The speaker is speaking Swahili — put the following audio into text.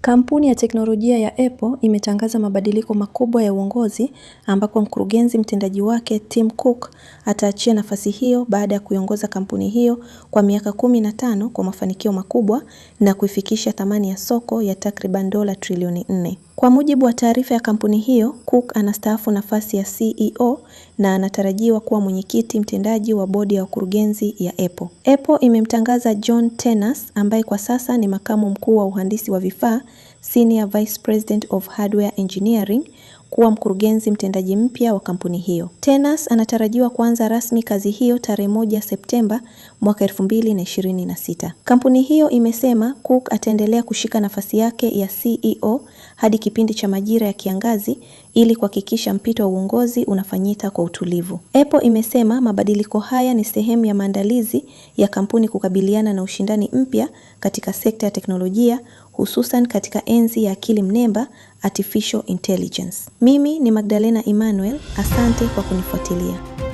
Kampuni ya teknolojia ya Apple imetangaza mabadiliko makubwa ya uongozi ambapo mkurugenzi mtendaji wake Tim Cook ataachia nafasi hiyo baada ya kuiongoza kampuni hiyo kwa miaka 15 kwa mafanikio makubwa na kuifikisha thamani ya soko ya takriban dola trilioni 4. Kwa mujibu wa taarifa ya kampuni hiyo, Cook anastaafu nafasi ya CEO na anatarajiwa kuwa mwenyekiti mtendaji wa bodi ya wakurugenzi ya Apple. Apple imemtangaza John Tenners ambaye kwa sasa ni makamu mkuu wa uhandisi wa vifaa, Senior Vice President of Hardware Engineering, kuwa mkurugenzi mtendaji mpya wa kampuni hiyo. Tenners anatarajiwa kuanza rasmi kazi hiyo tarehe 1 Septemba mwaka 2026. Kampuni hiyo imesema Cook ataendelea kushika nafasi yake ya CEO hadi kipindi cha majira ya kiangazi ili kuhakikisha mpito wa uongozi unafanyika kwa utulivu. Apple imesema mabadiliko haya ni sehemu ya maandalizi ya kampuni kukabiliana na ushindani mpya katika sekta ya teknolojia, hususan katika enzi ya akili mnemba, artificial intelligence. Mimi ni Magdalena Emmanuel, asante kwa kunifuatilia.